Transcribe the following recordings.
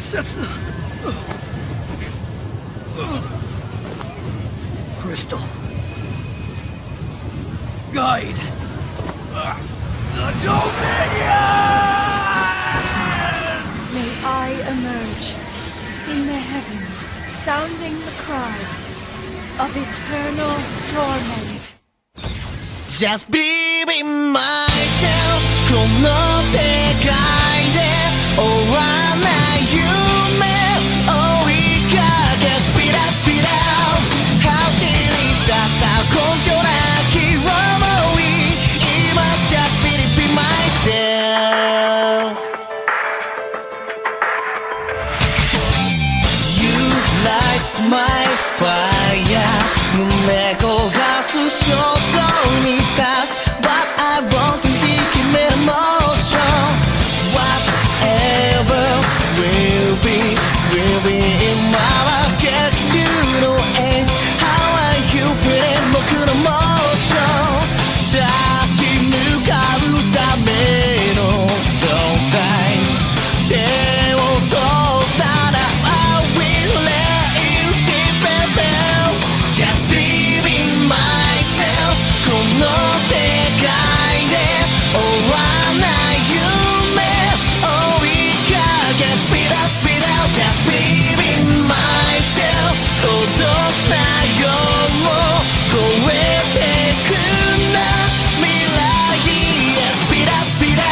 Setsu. Crystal. Guide. The Dominion! May I emerge in the heavens, sounding the cry of eternal torment. Just be myself この世界で終わらない夢追いかけ Speed up, speed up 走り出した根拠なき想い今 Just be myself You light my fire 胸焦がす衝動に立つ What I want to hear 決める motion Whatever will be in my get new no age How are you feeling 僕の motion 立ち向かうための Don't die 手を取ったら I will let you deep and feel Just be myself この世界で終わらない夢追いかけ Speed up, speed up Just be myself 孤独な夜を越えてくな未来へ Speed up, speed up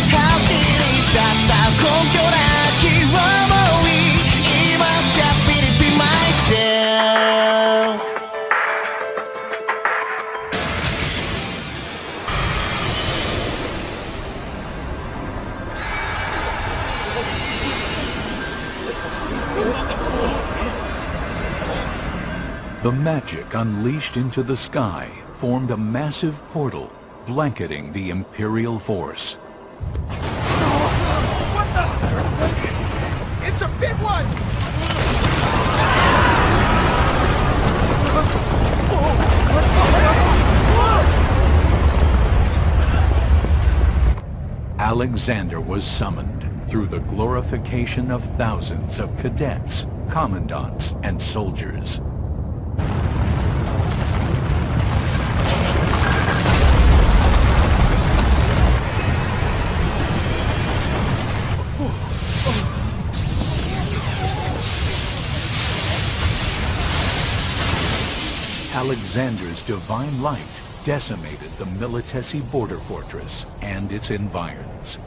走り出した根拠なき想い今 Just be myself The magic unleashed into the sky formed a massive portal, blanketing the Imperial force. What the? It's a big one! Alexander was summoned through the glorification of thousands of cadets, commandants, and soldiers. Alexander's divine light decimated the Militesi border fortress and its environs.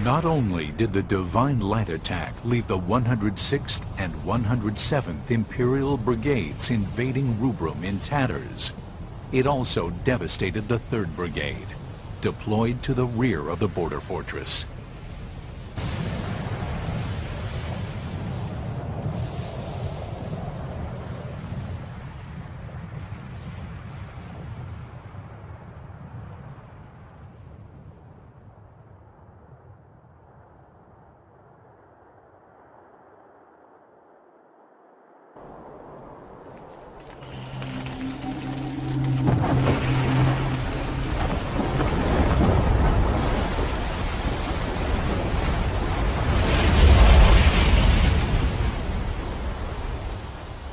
Not only did the Divine Light attack leave the 106th and 107th Imperial Brigades invading Rubrum in tatters, it also devastated the 3rd Brigade, deployed to the rear of the border fortress.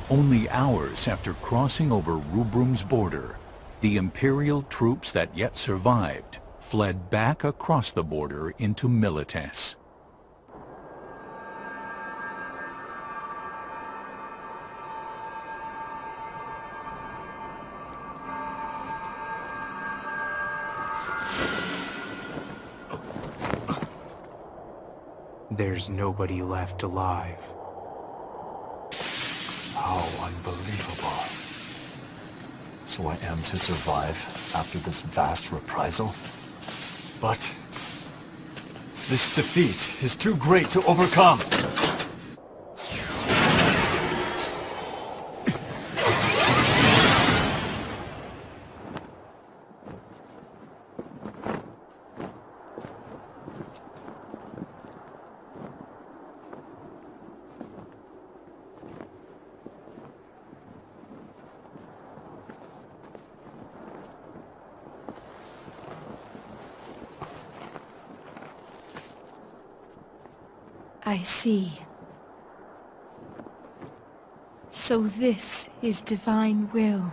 Only hours after crossing over Rubrum's border, the Imperial troops that yet survived fled back across the border into Milites. There's nobody left alive. How unbelievable. So I am to survive after this vast reprisal? But this defeat is too great to overcome. I see. So this is divine will.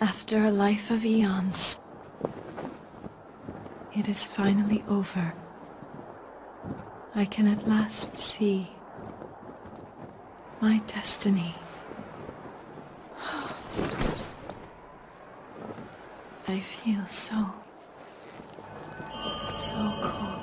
After a life of eons, it is finally over. I can at last see my destiny. I feel so cold.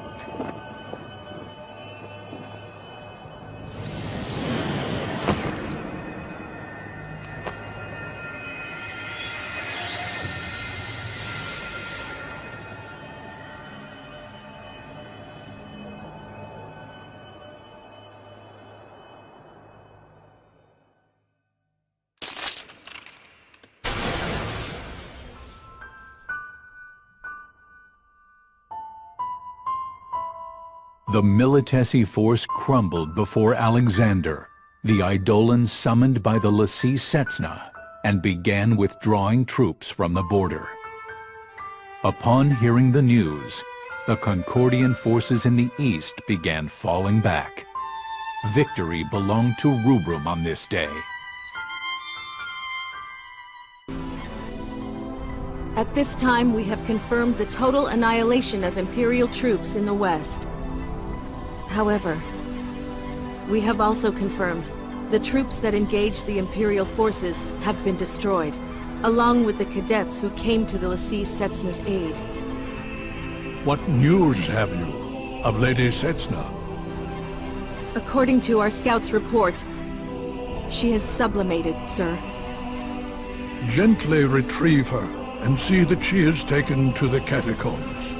The Militesi force crumbled before Alexander, the Eidolons summoned by the Lassie Setsna, and began withdrawing troops from the border. Upon hearing the news, the Concordian forces in the east began falling back. Victory belonged to Rubrum on this day. At this time, we have confirmed the total annihilation of Imperial troops in the west. However, we have also confirmed the troops that engaged the Imperial forces have been destroyed, along with the cadets who came to the Lassie Setsna's aid. What news have you of Lady Setsna? According to our scout's report, she has sublimated, sir. Gently retrieve her and see that she is taken to the catacombs.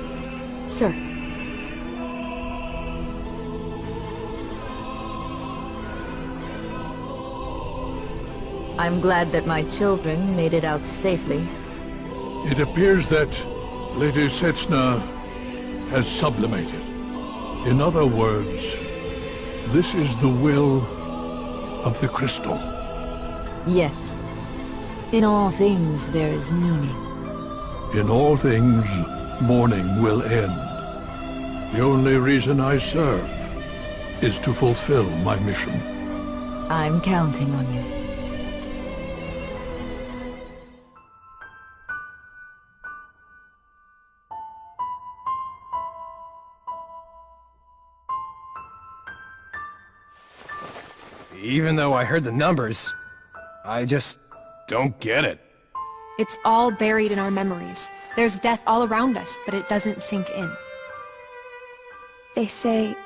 Sir. I'm glad that my children made it out safely. It appears that Lady Setsna has sublimated. In other words, this is the will of the crystal. Yes. In all things there is meaning. In all things, mourning will end. The only reason I serve is to fulfill my mission. I'm counting on you. Even though I heard the numbers, I just don't get it. It's all buried in our memories. There's death all around us, but it doesn't sink in. They say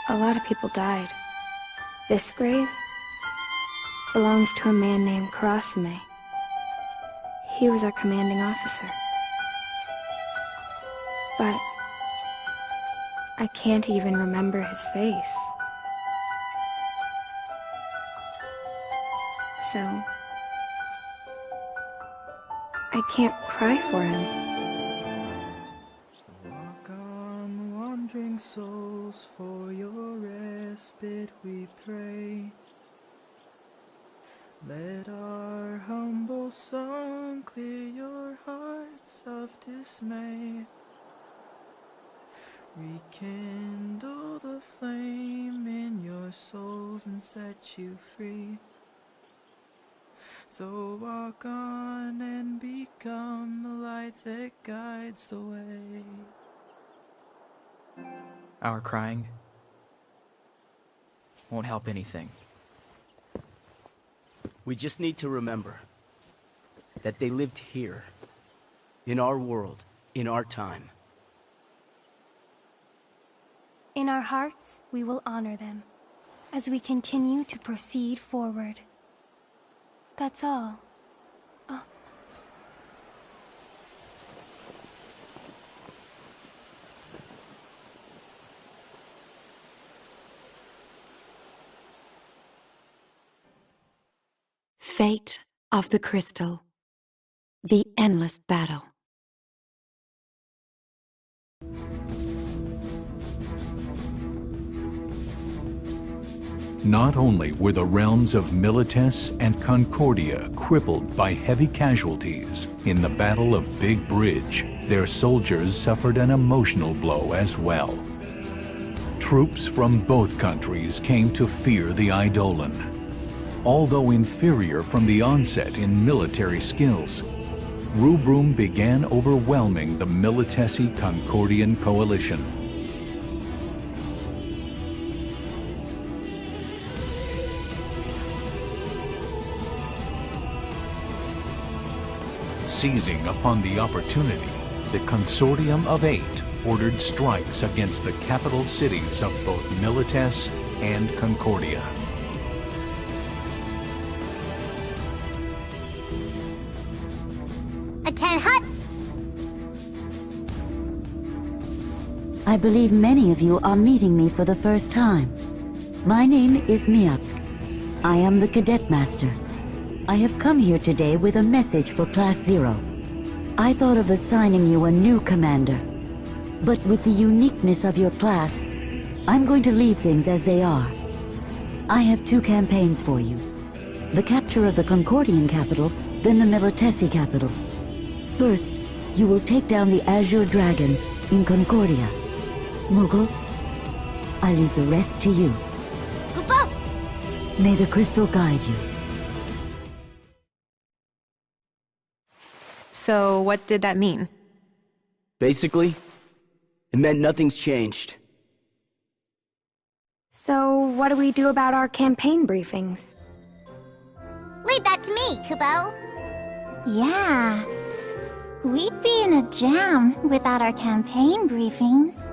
a lot of people died. This grave belongs to a man named Karasime. He was our commanding officer. But I can't even remember his face. So I can't cry for him. Walk on, wandering souls, for your respite we pray. Let our humble song clear your hearts of dismay. Rekindle the flame in your souls and set you free. So walk on and become the light that guides the way. Our crying won't help anything. We just need to remember that they lived here, in our world, in our time. In our hearts, we will honor them as we continue to proceed forward. That's all. Fate of the Crystal. The endless battle. Not only were the realms of Milites and Concordia crippled by heavy casualties in the Battle of Big Bridge, their soldiers suffered an emotional blow as well. Troops from both countries came to fear the Eidolon. Although inferior from the onset in military skills, Rubrum began overwhelming the Militesi-Concordian coalition. Seizing upon the opportunity, the Consortium of Eight ordered strikes against the capital cities of both Milites and Concordia. Attend hut! I believe many of you are meeting me for the first time. My name is Miatsk. I am the Cadet Master. I have come here today with a message for Class 0. I thought of assigning you a new commander. But with the uniqueness of your class, I'm going to leave things as they are. I have 2 campaigns for you. The capture of the Concordian capital, then the Militesi capital. First, you will take down the Azure Dragon in Concordia. Mughal, I leave the rest to you. Kupo! May the crystal guide you. So, what did that mean? Basically, it meant nothing's changed. So, what do we do about our campaign briefings? Leave that to me, Kupo. Yeah. We'd be in a jam without our campaign briefings.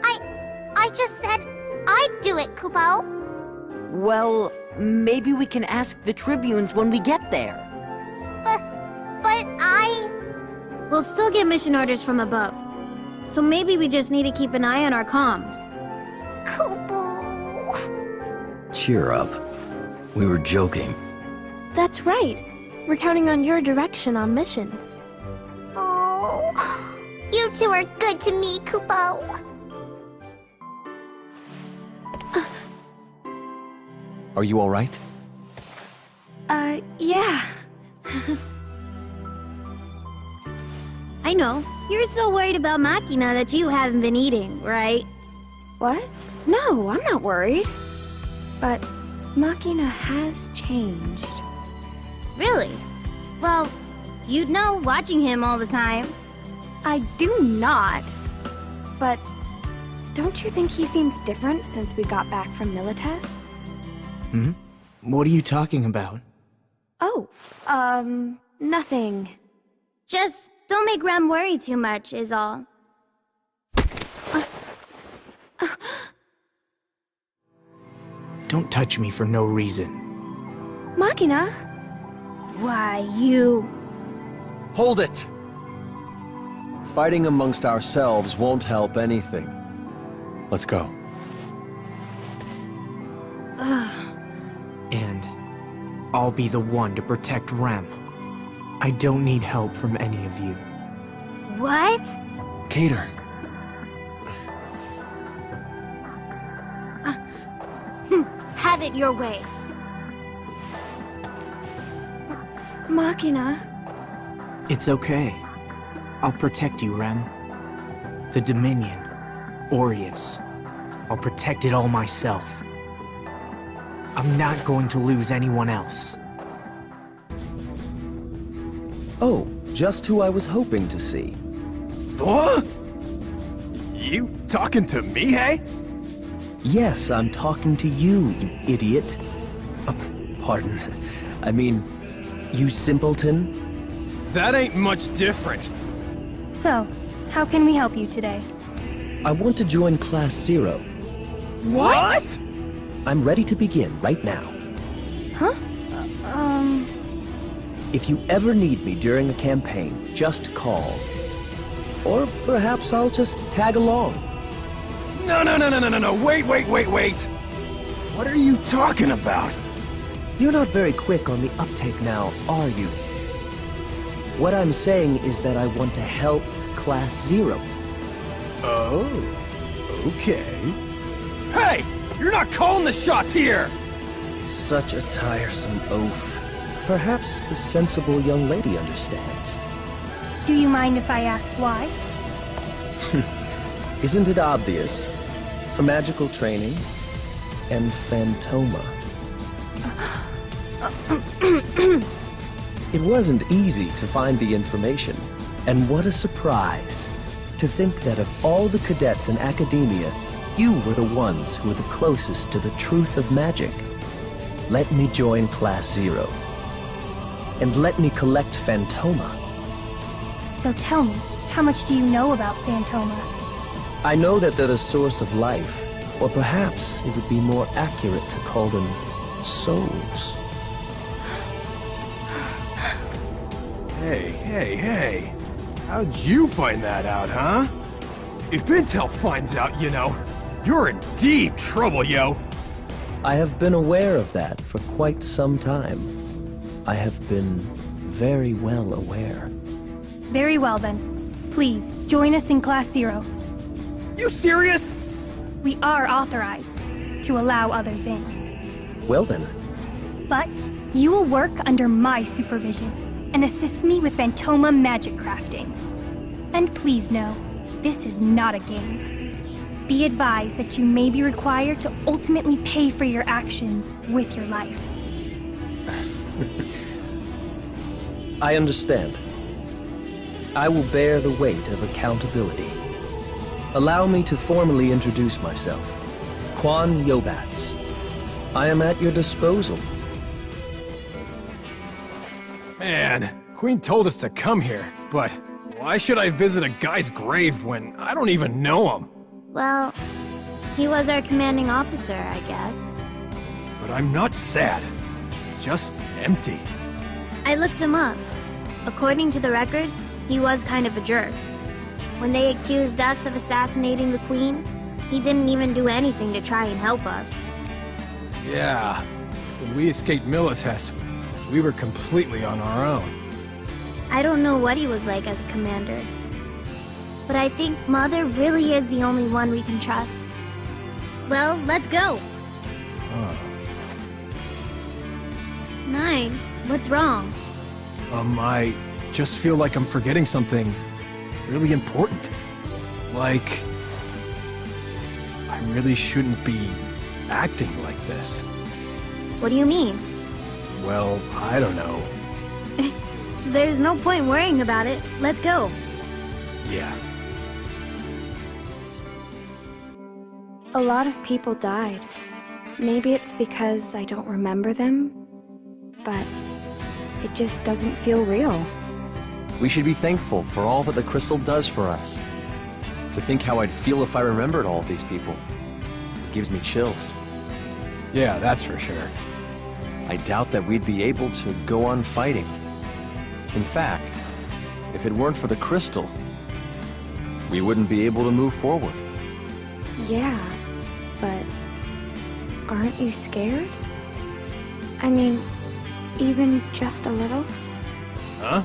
I just said I'd do it, Kupo. Well, maybe we can ask the tribunes when we get there. But We'll still get mission orders from above. So maybe we just need to keep an eye on our comms. Kupo. Cheer up. We were joking. That's right. We're counting on your direction on missions. Oh, you two are good to me, Kupo. Are you all right? Yeah. I know. You're so worried about Machina that you haven't been eating, right? What? No, I'm not worried. But Machina has changed. Really? Well, you'd know watching him all the time. I do not. But don't you think he seems different since we got back from Milites? What are you talking about? Oh, nothing. Just don't make Rem worry too much, is all. Don't touch me for no reason. Machina? Why, you... Hold it! Fighting amongst ourselves won't help anything. Let's go. And I'll be the one to protect Rem. I don't need help from any of you. What? Cater. Have it your way. Machina? It's okay. I'll protect you, Rem. The Dominion, Orients. I'll protect it all myself. I'm not going to lose anyone else. Oh, just who I was hoping to see. What? You talking to me, hey? Yes, I'm talking to you, you idiot. Pardon. I mean, you simpleton. That ain't much different. So, how can we help you today? I want to join Class 0. What? I'm ready to begin right now. Huh? If you ever need me during a campaign, just call. Or perhaps I'll just tag along. No, wait. What are you talking about? You're not very quick on the uptake now, are you? What I'm saying is that I want to help Class 0. Oh, okay. Hey! You're not calling the shots here! Such a tiresome oaf. Perhaps the sensible young lady understands. Do you mind if I ask why? Isn't it obvious? For magical training and Phantoma. It wasn't easy to find the information, and what a surprise to think that of all the cadets in academia, you were the ones who were the closest to the truth of magic. Let me join Class 0, and let me collect Phantoma. So tell me, how much do you know about Phantoma? I know that they're the source of life, or perhaps it would be more accurate to call them souls. Hey. How'd you find that out, huh? If Intel finds out, you know, you're in deep trouble, yo. I have been aware of that for quite some time. I have been very well aware. Very well then. Please, join us in Class 0. You serious? We are authorized to allow others in. Well then. But you will work under my supervision and assist me with Phantoma magic crafting. And please know, this is not a game. Be advised that you may be required to ultimately pay for your actions with your life. I understand. I will bear the weight of accountability. Allow me to formally introduce myself. Quan Yobats. I am at your disposal. Man, Queen told us to come here, but why should I visit a guy's grave when I don't even know him? Well, he was our commanding officer, I guess. But I'm not sad. Just empty. I looked him up. According to the records, he was kind of a jerk. When they accused us of assassinating the Queen, he didn't even do anything to try and help us. Yeah. When we escaped Milites, we were completely on our own. I don't know what he was like as a commander. But I think Mother really is the only one we can trust. Well, let's go. Nine, what's wrong? I just feel like I'm forgetting something really important. Like, I really shouldn't be acting like this. What do you mean? Well, I don't know. There's no point worrying about it. Let's go. Yeah. A lot of people died. Maybe it's because I don't remember them, but it just doesn't feel real. We should be thankful for all that the crystal does for us. To think how I'd feel if I remembered all of these people. It gives me chills. Yeah, that's for sure. I doubt that we'd be able to go on fighting. In fact, if it weren't for the crystal, we wouldn't be able to move forward. Yeah, but aren't you scared? I mean, even just a little? Huh?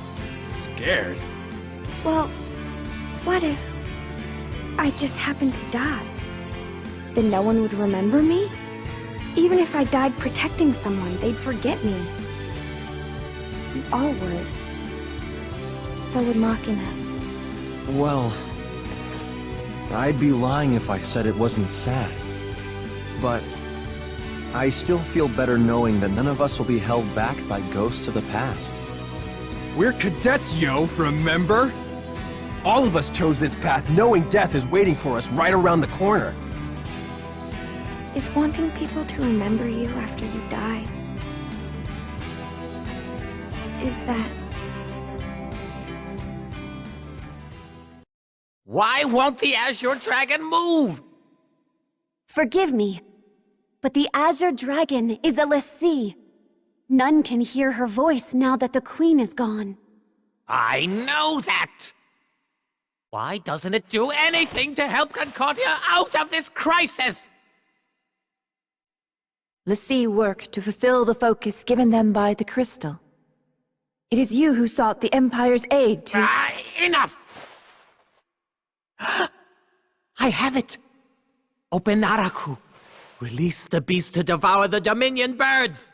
Scared? Well, what if I just happened to die? Then no one would remember me? Even if I died protecting someone, they'd forget me. You all would. So would Machina. Well, I'd be lying if I said it wasn't sad. But I still feel better knowing that none of us will be held back by ghosts of the past. We're cadets, yo, remember? All of us chose this path knowing death is waiting for us right around the corner. Is wanting people to remember you after you die... is that... Why won't the Azure Dragon move? Forgive me, but the Azure Dragon is a Lassie. None can hear her voice now that the Queen is gone. I know that! Why doesn't it do anything to help Concordia out of this crisis? Lassie work to fulfill the focus given them by the crystal. It is you who sought the Empire's aid to— Enough! I have it! Open Araku. Release the beast to devour the Dominion birds!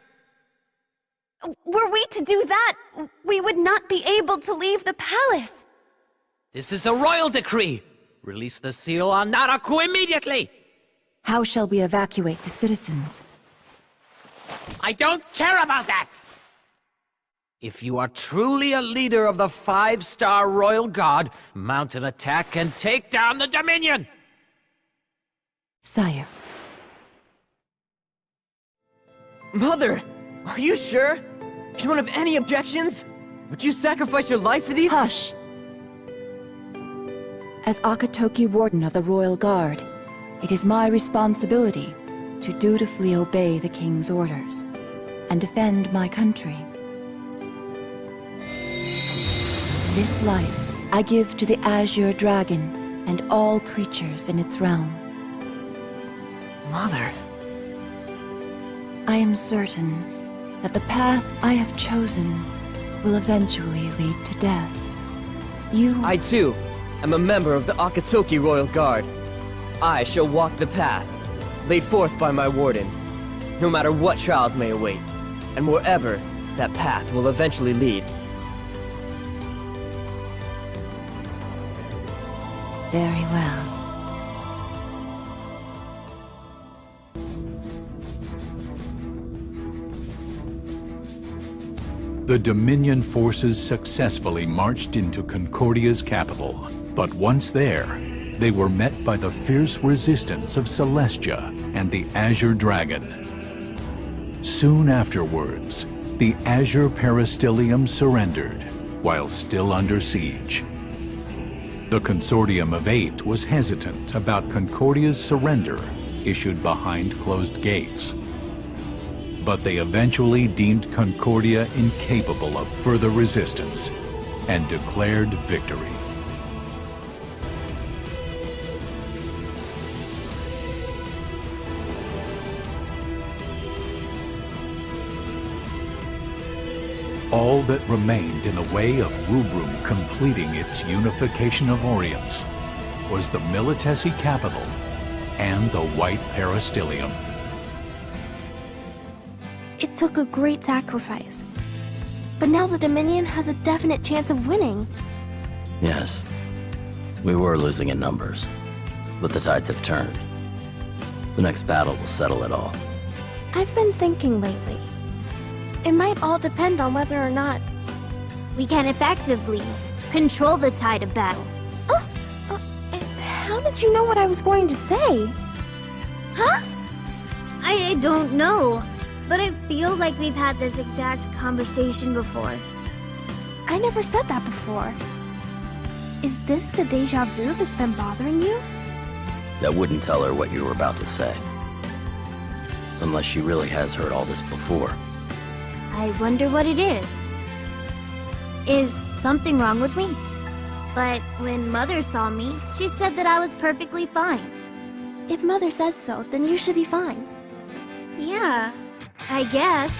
Were we to do that, we would not be able to leave the palace. This is a royal decree! Release the seal on Naraku immediately! How shall we evacuate the citizens? I don't care about that! If you are truly a leader of the 5-star Royal Guard, mount an attack and take down the Dominion! Sire. Mother! Are you sure? You don't have any objections? Would you sacrifice your life for these— Hush! As Akatoki Warden of the Royal Guard, it is my responsibility to dutifully obey the King's orders and defend my country. This life I give to the Azure Dragon and all creatures in its realm. Mother... I am certain that the path I have chosen will eventually lead to death. I too am a member of the Akatsuki Royal Guard. I shall walk the path laid forth by my warden, no matter what trials may await, and wherever that path will eventually lead. Very well. The Dominion forces successfully marched into Concordia's capital, but once there, they were met by the fierce resistance of Celestia and the Azure Dragon. Soon afterwards, the Azure Peristyllium surrendered, while still under siege. The Consortium of 8 was hesitant about Concordia's surrender, issued behind closed gates. But they eventually deemed Concordia incapable of further resistance and declared victory. All that remained in the way of Rubrum completing its unification of Orients was the Militesi capital and the White Peristyllium. It took a great sacrifice. But now the Dominion has a definite chance of winning. Yes, we were losing in numbers, but the tides have turned. The next battle will settle it all. I've been thinking lately. It might all depend on whether or not we can effectively control the tide of battle. How did you know what I was going to say? Huh? I don't know, but I feel like we've had this exact conversation before. I never said that before. Is this the deja vu that's been bothering you? That wouldn't tell her what you were about to say. Unless she really has heard all this before. I wonder what it is. Is something wrong with me? But when Mother saw me, she said that I was perfectly fine. If Mother says so, then you should be fine. Yeah, I guess.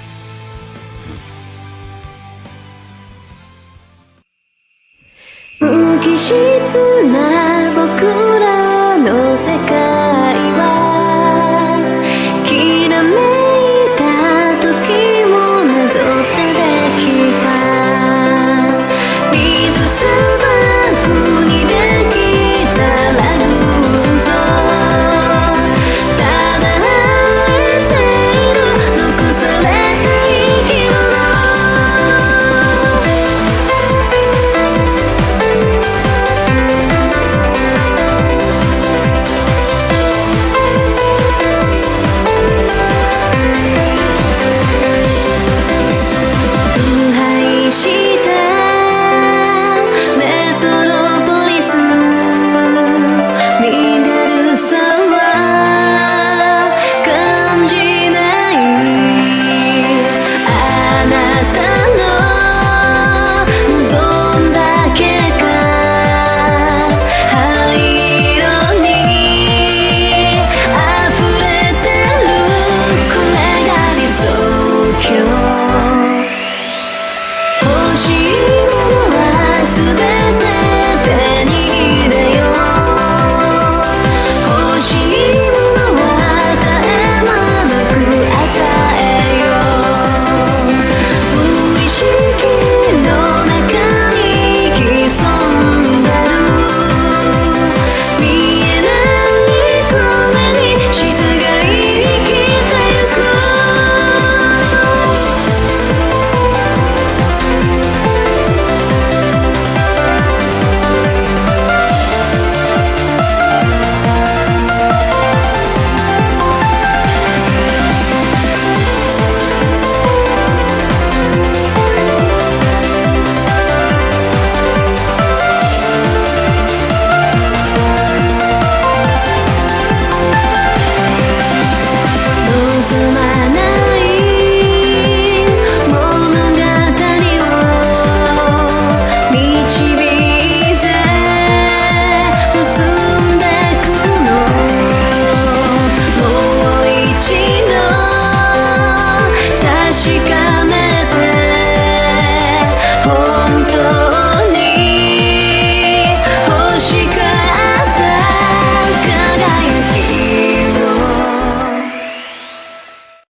know.